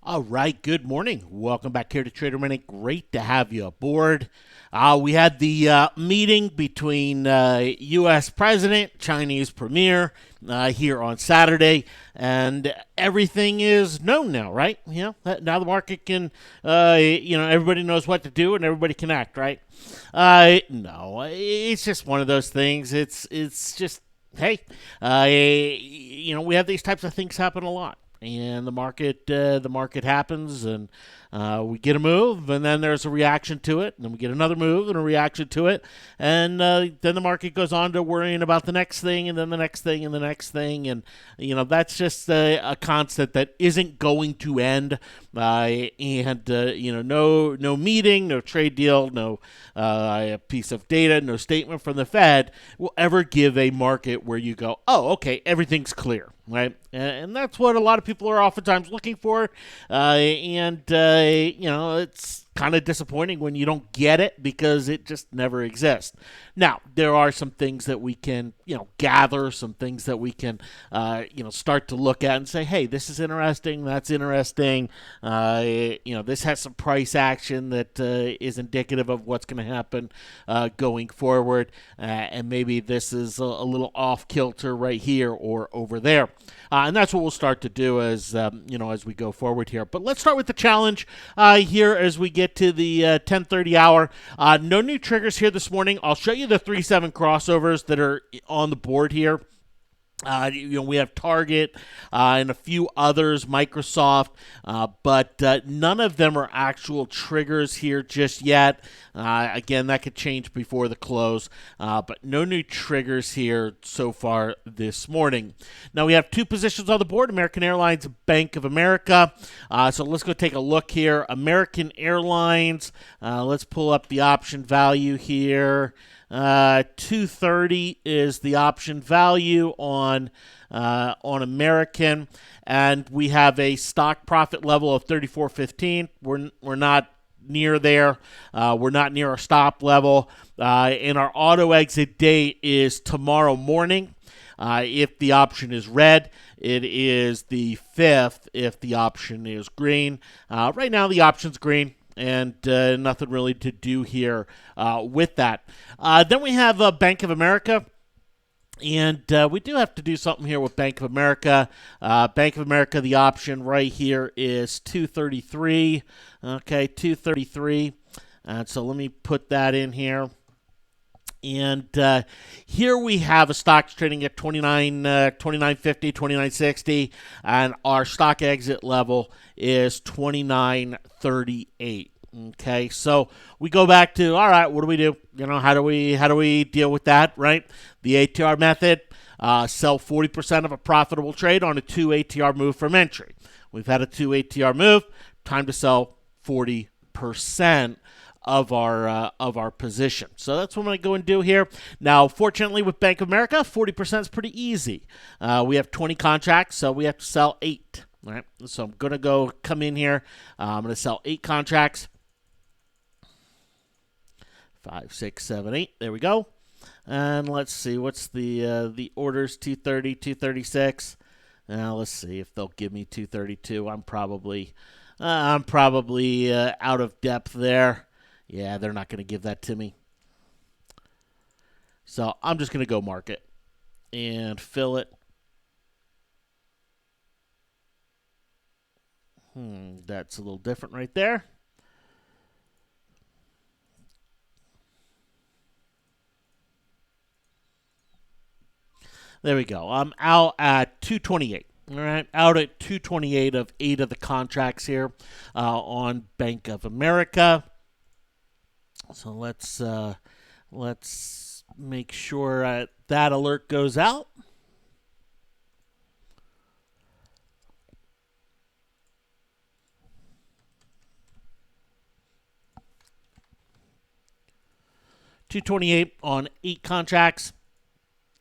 All right, good morning. Welcome back here to Trader Minute. Great to have you aboard. We had the meeting between U.S. President, Chinese Premier here on Saturday, and everything is known now, right? Now the market can, everybody knows what to do and everybody can act, right? No, it's just one of those things. It's just, hey, we have these types of things happen a lot, and the market happens, and we get a move, and then there's a reaction to it, and then we get another move and a reaction to it, and then the market goes on to worrying about the next thing, and then the next thing, and the next thing, and that's just a constant that isn't going to end. No meeting, no trade deal, no piece of data, no statement from the Fed will ever give a market where you go, oh, okay, everything's clear, right? And that's what a lot of people are oftentimes looking for, it's kind of disappointing when you don't get it because it just never exists. Now, there are some things that we can, gather, some things that we can, start to look at and say, hey, this is interesting, that's interesting. This has some price action that is indicative of what's going to happen going forward, and maybe this is a little off kilter right here or over there. And that's what we'll start to do as we go forward here. But let's start with the challenge here as we get to the 10:30 hour. No new triggers here this morning. I'll show you the 3-7 crossovers that are on the board here. We have Target and a few others, Microsoft, but none of them are actual triggers here just yet. Again, that could change before the close, but no new triggers here so far this morning. Now we have two positions on the board, American Airlines, Bank of America. So let's go take a look here. American Airlines, let's pull up the option value here. 230 is the option value on American, and we have a stock profit level of 34.15. We're not near there. We're not near our stop level, and our auto exit date is tomorrow morning. If the option is red, it is the 5th. If the option is green, right now the option's green, and nothing really to do here with that. Then we have Bank of America, and we do have to do something here with Bank of America. Bank of America, the option right here is 233. Okay, 233. And so let me put that in here. And here we have a stock trading at 29.50, 29.60, and our stock exit level is 29.38. Okay, so we go back to, all right, what do we do? How do we deal with that, right? The ATR method, sell 40% of a profitable trade on a 2 ATR move from entry. We've had a 2 ATR move, time to sell 40% of our position. So that's what I'm going to go and do here. Now, fortunately, with Bank of America, 40% is pretty easy. We have 20 contracts, so we have to sell 8. All right, so I'm going to come in here. I'm going to sell 8 contracts. 5, 6, 7, 8. There we go. And let's see, what's the orders? 230, 236. Now let's see if they'll give me 232. I'm probably out of depth there. Yeah, they're not going to give that to me. So I'm just going to go market and fill it. That's a little different right there. There we go. I'm out at 228. All right, out at 228 of 8 of the contracts here on Bank of America. So let's make sure that alert goes out. $228 on 8 contracts,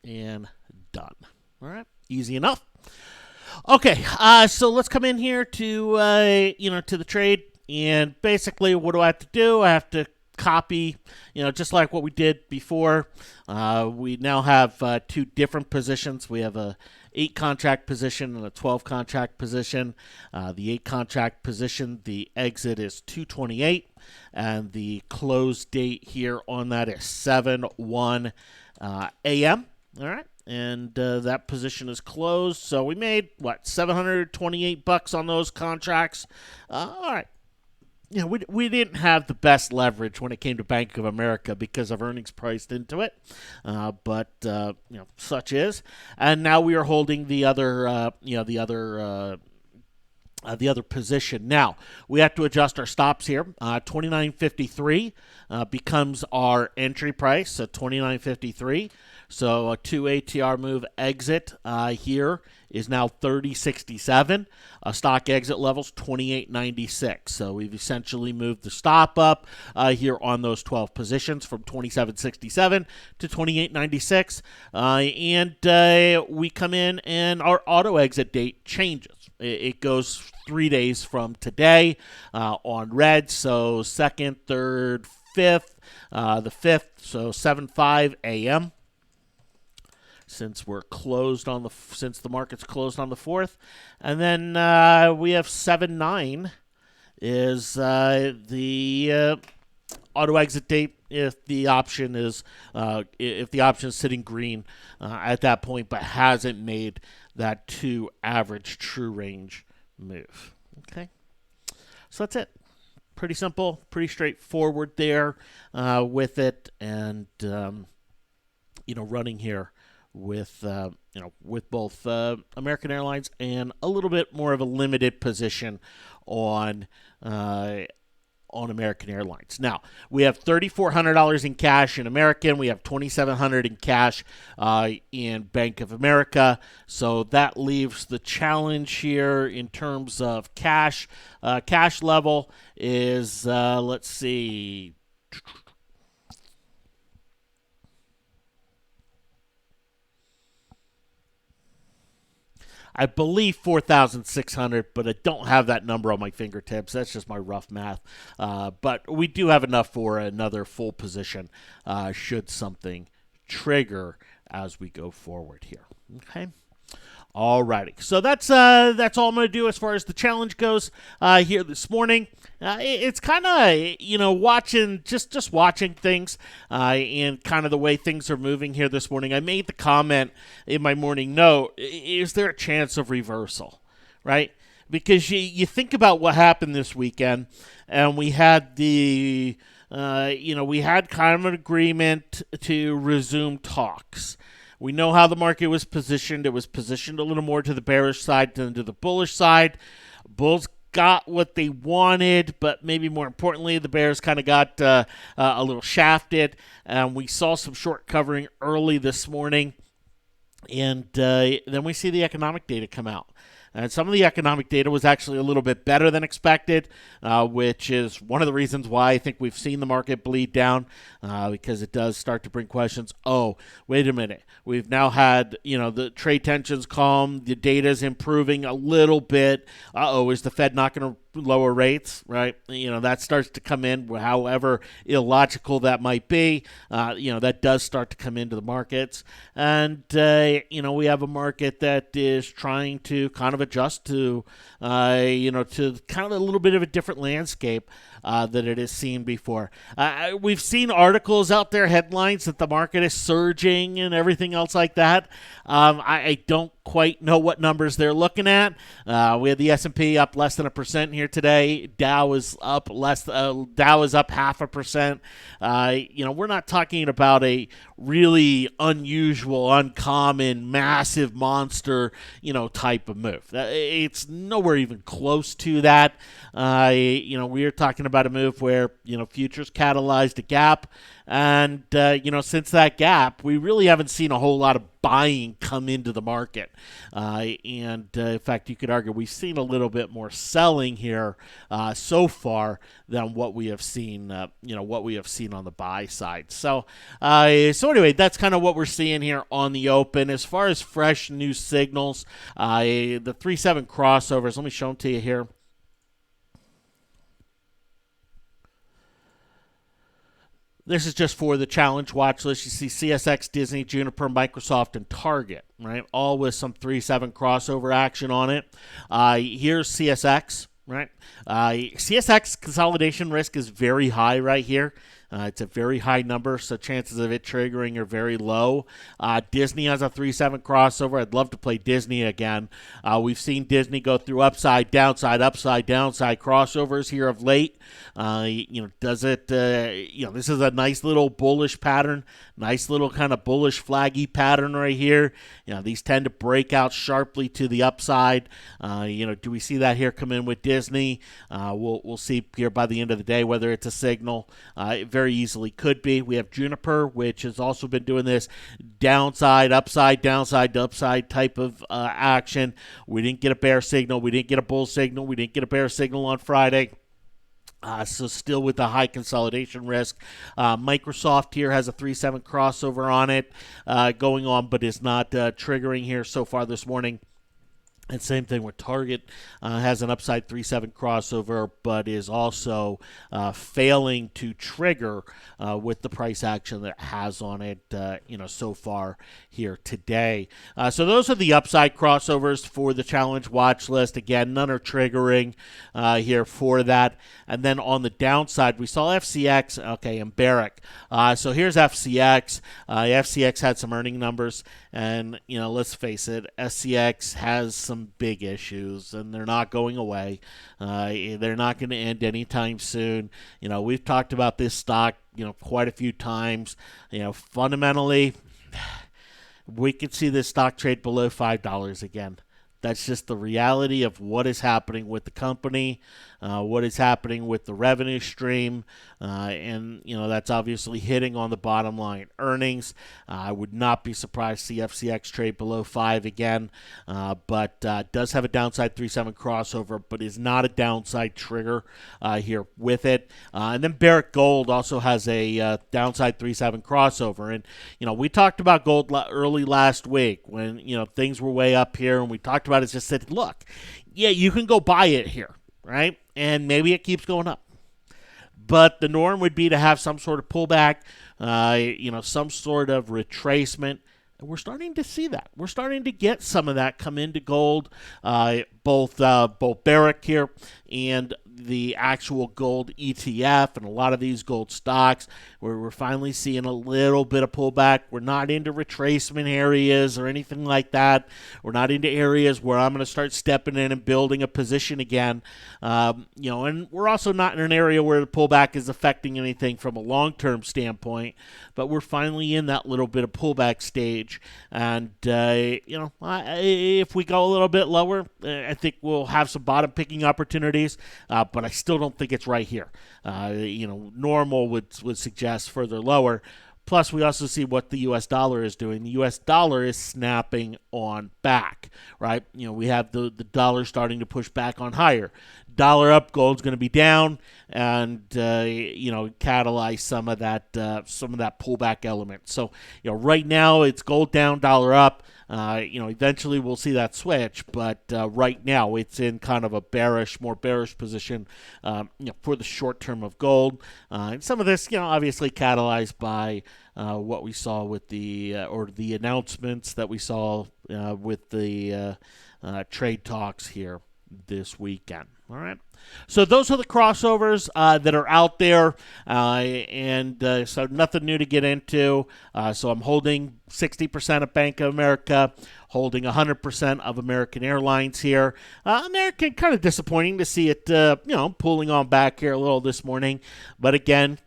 and done. All right, easy enough. Okay, so let's come in here to to the trade, and basically, what do I have to do? I have to copy, just like what we did before. We now have 2 different positions. We have a 8 contract position and a 12 contract position. The 8 contract position, the exit is 228, and the close date here on that is 7/1 a.m. All right. And that position is closed. So we made, what, $728 on those contracts. All right. We didn't have the best leverage when it came to Bank of America because of earnings priced into it, but such is. And now we are holding the other position. Now we have to adjust our stops here. 29.53 becomes our entry price, so 29.53. So a 2 ATR move exit here is now 30.67. Stock exit levels 28.96. So we've essentially moved the stop up here on those 12 positions from 27.67 to 28.96. And we come in and our auto exit date changes. It goes 3 days from today on red. So 2nd, 3rd, 5th. The 5th, so 7:05 a.m. Since the market's closed on the 4th. And then we have 7/9 is the auto exit date if the option is sitting green at that point, but hasn't made that 2 average true range move. Okay, so that's it. Pretty simple, pretty straightforward there with it, and running here with both American Airlines and a little bit more of a limited position on American Airlines. Now we have $3,400 in cash in American. We have $2,700 in cash in Bank of America. So that leaves the challenge here in terms of cash. Cash level is let's see. I believe 4,600, but I don't have that number on my fingertips. That's just my rough math. But we do have enough for another full position should something trigger as we go forward here. Okay. Alrighty, so that's all I'm going to do as far as the challenge goes here this morning. It's kind of watching just watching things and kind of the way things are moving here this morning. I made the comment in my morning note: is there a chance of reversal, right? Because you think about what happened this weekend, and we had we had kind of an agreement to resume talks. We know how the market was positioned. It was positioned a little more to the bearish side than to the bullish side. Bulls got what they wanted, but maybe more importantly, the bears kind of got a little shafted. We saw some short covering early this morning, and then we see the economic data come out. And some of the economic data was actually a little bit better than expected, which is one of the reasons why I think we've seen the market bleed down, because it does start to bring questions. Oh, wait a minute. We've now had, the trade tensions calm. The data is improving a little bit. Is the Fed not going to lower rates, right? That starts to come in, however illogical that might be. That does start to come into the markets. And, we have a market that is trying to kind of adjust to, to kind of a little bit of a different landscape that it has seen before. We've seen articles out there, headlines that the market is surging and everything else like that. I don't quite know what numbers they're looking at. We had the S&P up less than 1% here today. Dow is up 0.5%. We're not talking about a really unusual, uncommon, massive monster, type of move. It's nowhere even close to that. We are talking about a move where, futures catalyzed a gap. And, since that gap, we really haven't seen a whole lot of buying come into the market. In fact, you could argue we've seen a little bit more selling here so far than what we have seen, on the buy side. So anyway, that's kind of what we're seeing here on the open. As far as fresh new signals, the 3-7 crossovers, let me show them to you here. This is just for the challenge watch list. You see CSX, Disney, Juniper, Microsoft, and Target, right? All with some 3-7 crossover action on it. Here's CSX, right? CSX consolidation risk is very high right here. It's a very high number, so chances of it triggering are very low. Disney has a 3-7 crossover. I'd love to play Disney again. We've seen Disney go through upside, downside crossovers here of late. Does it, this is a nice little bullish pattern, nice little kind of bullish flaggy pattern right here. These tend to break out sharply to the upside. Do we see that here come in with Disney? We'll see here by the end of the day whether it's a signal. Very easily could be. We have Juniper, which has also been doing this downside, upside, downside to upside type of action. We didn't get a bear signal. We didn't get a bull signal. We didn't get a bear signal on Friday. So still with the high consolidation risk. Microsoft here has a 3-7 crossover on it going on, but is not triggering here so far this morning. And same thing with Target, has an upside 3-7 crossover, but is also failing to trigger with the price action that it has on it, so far here today. So those are the upside crossovers for the challenge watch list. Again, none are triggering here for that. And then on the downside, we saw FCX, and BAC. So here's FCX. FCX had some earning numbers, and let's face it, SCX has some big issues, and they're not going away. They're not going to end anytime soon. We've talked about this stock, quite a few times. Fundamentally, we could see this stock trade below $5 again. That's just the reality of what is happening with the company, what is happening with the revenue stream, and that's obviously hitting on the bottom line earnings. I would not be surprised to see FCX trade below 5 again, but does have a downside 3-7 crossover, but is not a downside trigger here with it. And then BAC Gold also has a downside 3-7 crossover, and we talked about gold early last week when things were way up here, and we talked about it. Just said, look, yeah, you can go buy it here, right? And maybe it keeps going up. But the norm would be to have some sort of pullback, some sort of retracement. And we're starting to see that. We're starting to get some of that come into gold, both BAC here and the actual gold ETF and a lot of these gold stocks, where we're finally seeing a little bit of pullback. We're not into retracement areas or anything like that. We're not into areas where I'm going to start stepping in and building a position again. And we're also not in an area where the pullback is affecting anything from a long-term standpoint, but we're finally in that little bit of pullback stage. And, if we go a little bit lower, I think we'll have some bottom picking opportunities, but I still don't think it's right here. Normal would suggest further lower. Plus, we also see what the U.S. dollar is doing. The U.S. dollar is snapping on back, right? We have the dollar starting to push back on higher. Dollar up, gold's going to be down, and catalyze some of that pullback element. So right now it's gold down, dollar up. Eventually we'll see that switch, but right now it's in kind of a more bearish position, for the short term of gold. And some of this, obviously catalyzed by what we saw with the announcements that we saw with the trade talks here this weekend. All right. So those are the crossovers that are out there, and so nothing new to get into. So I'm holding 60% of Bank of America, holding 100% of American Airlines here. American, kind of disappointing to see it, pulling on back here a little this morning. But again,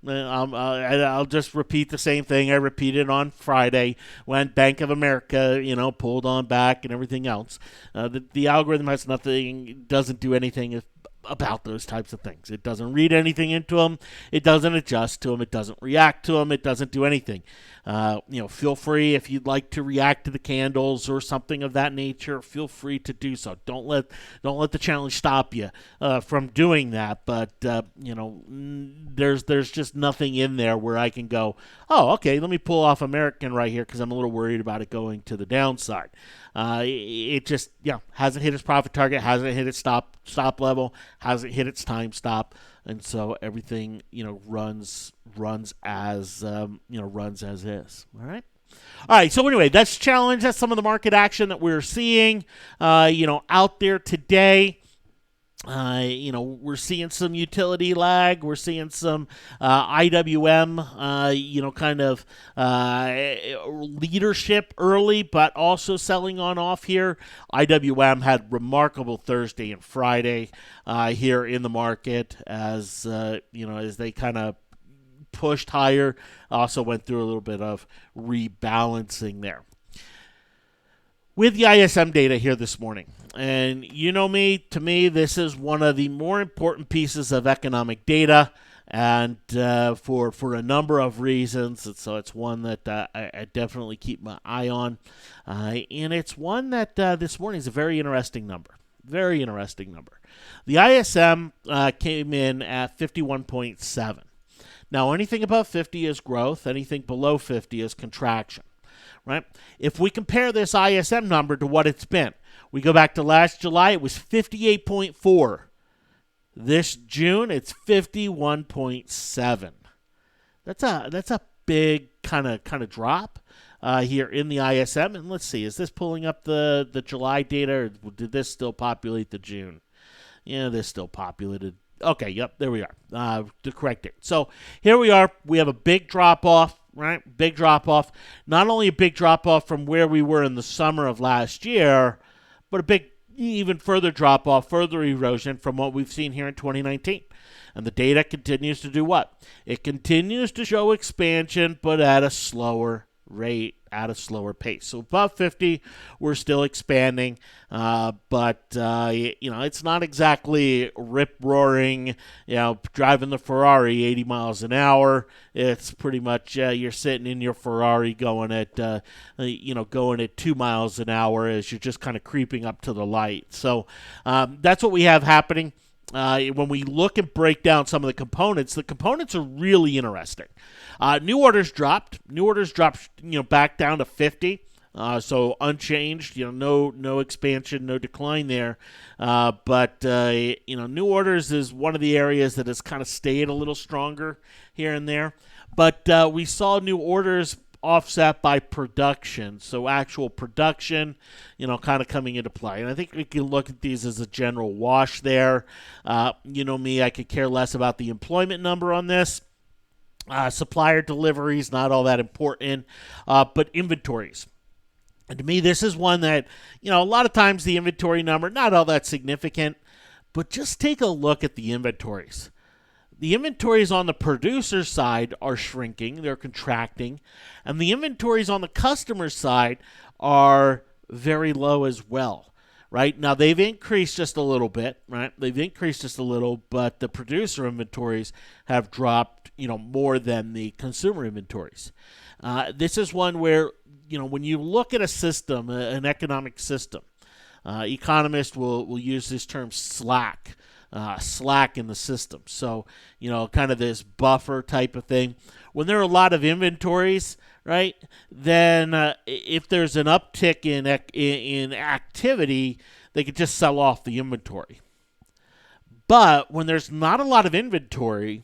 I'll just repeat the same thing I repeated on Friday when Bank of America, pulled on back and everything else. The algorithm has nothing, doesn't do anything about those types of things. It doesn't read anything into them. It doesn't adjust to them. It doesn't react to them. It doesn't do anything. Feel free, if you'd like to react to the candles or something of that nature, feel free to do so. Don't let the challenge stop you from doing that. But there's just nothing in there where I can go, oh, okay, let me pull off American right here because I'm a little worried about it going to the downside. It just hasn't hit its profit target, hasn't hit its stop level, hasn't hit its time stop. and so everything runs as runs as is. All right. So anyway, that's challenge. That's some of the market action that we're seeing, out there today. We're seeing some utility lag. We're seeing some IWM, kind of leadership early, but also selling on off here. IWM had remarkable Thursday and Friday here in the market as they kind of pushed higher. Also went through a little bit of rebalancing there. With the ISM data here this morning, and you know me, to me, this is one of the more important pieces of economic data, and for a number of reasons. And so it's one that I definitely keep my eye on, and it's one that this morning is a very interesting number. Very interesting number. The ISM came in at 51.7. Now, anything above 50 is growth. Anything below 50 is contraction. Right? If we compare this ISM number to what it's been, we go back to last July, it was 58.4. This June, it's 51.7. That's a big kind of drop here in the ISM. And let's see, is this pulling up the July data, or did this still populate the June? Yeah, this still populated. Okay, yep, there we are. To correct it. So here we are. We have a big drop off. Right, big drop off. Not only a big drop off from where we were in the summer of last year, but a big, even further drop off, further erosion from what we've seen here in 2019. And the data continues to do what? It continues to show expansion, but at a slower rate, at a slower pace. So above 50, we're still expanding, but it's not exactly rip-roaring, driving the Ferrari 80 miles an hour. It's pretty much you're sitting in your Ferrari going at 2 miles an hour as you're just kind of creeping up to the light. So that's what we have happening. When we look and break down some of the components are really interesting. New orders dropped. Back down to 50. So unchanged. No expansion, no decline there. But new orders is one of the areas that has kind of stayed a little stronger here and there. But we saw new orders offset by production. So actual production, kind of coming into play. And I think we can look at these as a general wash there. Me, I could care less about the employment number on this. Supplier deliveries, not all that important. But inventories. And to me, this is one that, a lot of times the inventory number, not all that significant. But just take a look at the inventories. The inventories on the producer side are shrinking, they're contracting, and the inventories on the customer side are very low as well, right? Now, they've increased just a little bit, right? But the producer inventories have dropped, more than the consumer inventories. This is one where, when you look at a system, an economic system, economists will use this term slack in the system. So, kind of this buffer type of thing. When there are a lot of inventories, right, then if there's an uptick in activity, they could just sell off the inventory. But when there's not a lot of inventory,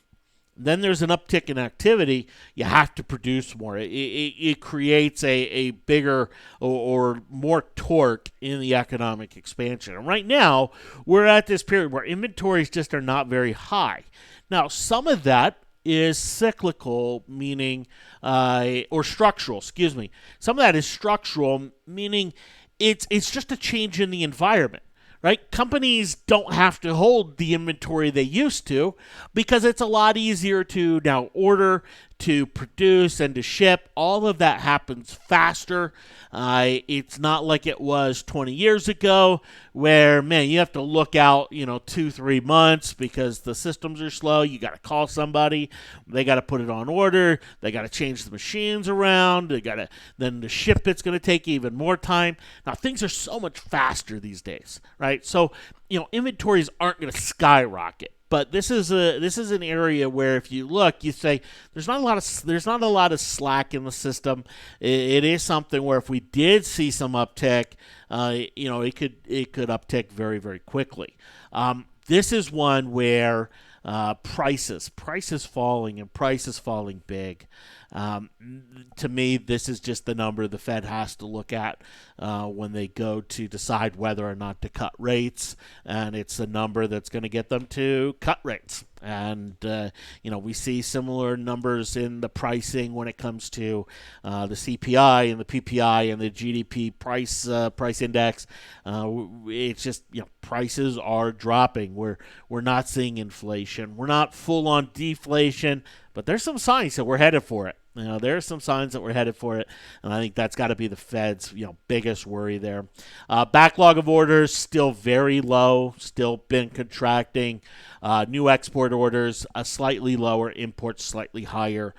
then there's an uptick in activity. You have to produce more. It creates a bigger or more torque in the economic expansion. And right now, we're at this period where inventories just are not very high. Now, some of that is cyclical, meaning, or structural, excuse me. Some of that is structural, meaning it's just a change in the environment. Right? Companies don't have to hold the inventory they used to because it's a lot easier to now order, to produce, and to ship. All of that happens faster. It's not like it was 20 years ago where, man, you have to look out, 2-3 months because the systems are slow. You got to call somebody. They got to put it on order. They got to change the machines around. Then the ship it's going to take even more time. Now, things are so much faster these days, right? So, inventories aren't going to skyrocket. But this is an area where if you look, you say there's not a lot of slack in the system. It is something where if we did see some uptick, it could uptick very, very quickly. This is one where Prices falling, and prices falling big. Um, to me, this is just the number the Fed has to look at when they go to decide whether or not to cut rates, and it's the number that's going to get them to cut rates. And we see similar numbers in the pricing when it comes to the CPI and the PPI and the GDP price index. It's just prices are dropping. We're not seeing inflation. We're not full on deflation, but there's some signs that we're headed for it. There are some signs that we're headed for it, and I think that's got to be the Fed's biggest worry there. Backlog of orders still very low, still been contracting. New export orders slightly lower, imports slightly higher.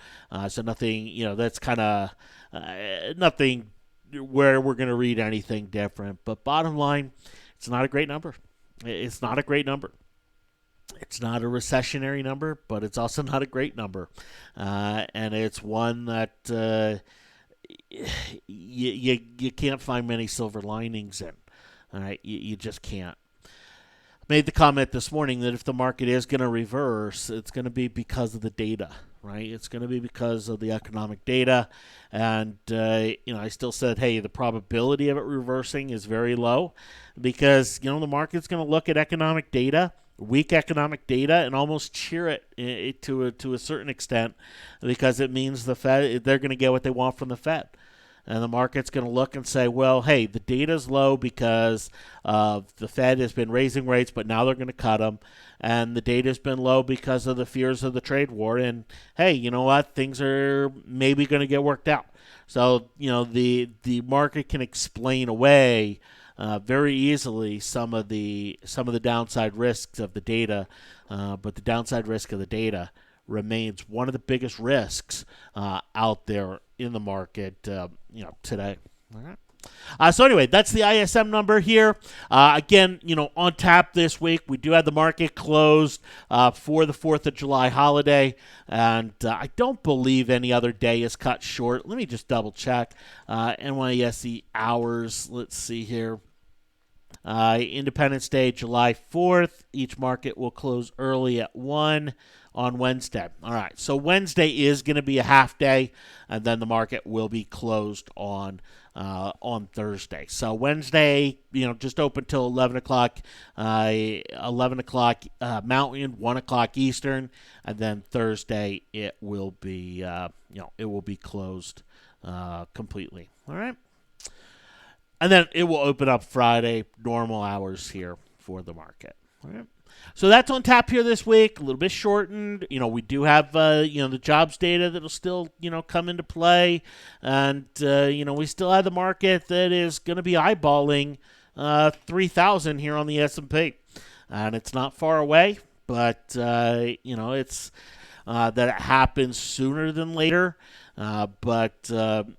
So nothing, that's kind of nothing where we're going to read anything different. But bottom line, it's not a great number. It's not a great number. It's not a recessionary number, but it's also not a great number. And it's one that you can't find many silver linings in. All right, you just can't. Made the comment this morning that if the market is going to reverse, it's going to be because of the data, right? It's going to be because of the economic data. And, I still said, hey, the probability of it reversing is very low because, the market's going to look at economic data, weak economic data, and almost cheer it to a certain extent because it means the Fed, they're going to get what they want from the Fed. And the market's going to look and say, well, hey, the data's low because the Fed has been raising rates, but now they're going to cut them. And the data's been low because of the fears of the trade war. And, hey, you know what? Things are maybe going to get worked out. So, the market can explain away very easily some of the downside risks of the data. But the downside risk of the data remains one of the biggest risks out there in the market, today. All right. So anyway, that's the ISM number here. Again, on tap this week, we do have the market closed for the 4th of July holiday, and I don't believe any other day is cut short. Let me just double check. NYSE hours, let's see here. Independence Day, July 4th. Each market will close early at 1 on Wednesday. All right, so Wednesday is going to be a half day, and then the market will be closed on Thursday. So Wednesday, just open till 11 o'clock, 11 o'clock Mountain, 1 o'clock Eastern, and then Thursday it will be, closed completely. All right. And then it will open up Friday, normal hours here for the market. All right. So that's on tap here this week, a little bit shortened. We do have, the jobs data that'll still, come into play. And, we still have the market that is going to be eyeballing 3,000 here on the S&P. And it's not far away, but, it's that it happens sooner than later. But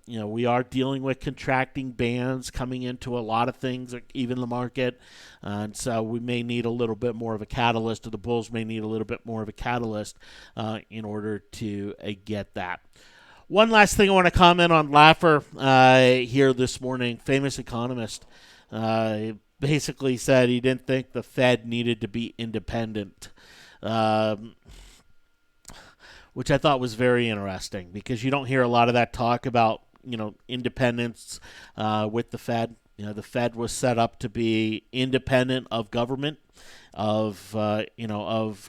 we are dealing with contracting bands coming into a lot of things, even the market. And so we may need a little bit more of a catalyst, or the bulls may need a little bit more of a catalyst in order to get that. One last thing I want to comment on Laffer here this morning. Famous economist basically said he didn't think the Fed needed to be independent. Which I thought was very interesting because you don't hear a lot of that talk about, independence with the Fed. The Fed was set up to be independent of government, of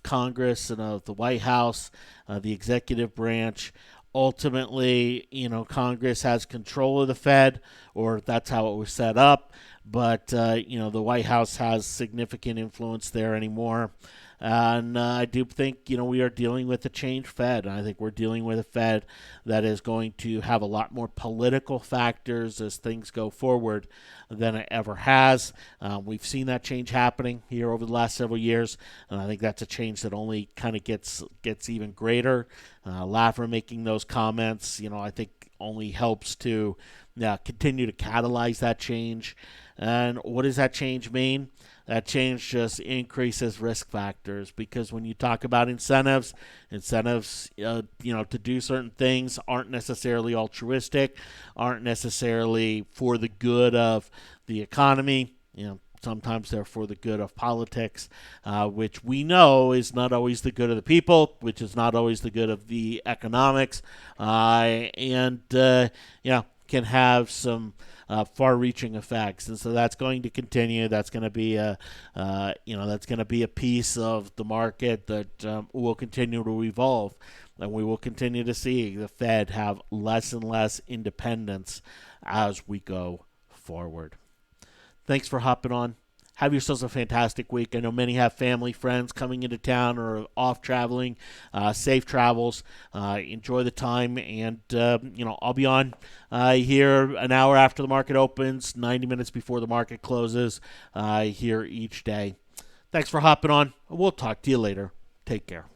Congress and of the White House, the executive branch. Ultimately, Congress has control of the Fed, or that's how it was set up. But, the White House has significant influence there anymore. And I do think, we are dealing with a changed Fed. And I think we're dealing with a Fed that is going to have a lot more political factors as things go forward than it ever has. We've seen that change happening here over the last several years. And I think that's a change that only kind of gets even greater. Laffer making those comments, I think only helps to continue to catalyze that change. And what does that change mean? That change just increases risk factors because when you talk about incentives, to do certain things aren't necessarily altruistic, aren't necessarily for the good of the economy. Sometimes they're for the good of politics, which we know is not always the good of the people, which is not always the good of the economics, and can have some far-reaching effects, and so that's going to continue. That's going to be that's going to be a piece of the market that will continue to evolve, and we will continue to see the Fed have less and less independence as we go forward. Thanks for hopping on. Have yourselves a fantastic week. I know many have family, friends coming into town or off traveling. Safe travels. Enjoy the time. And, I'll be on here an hour after the market opens, 90 minutes before the market closes here each day. Thanks for hopping on. We'll talk to you later. Take care.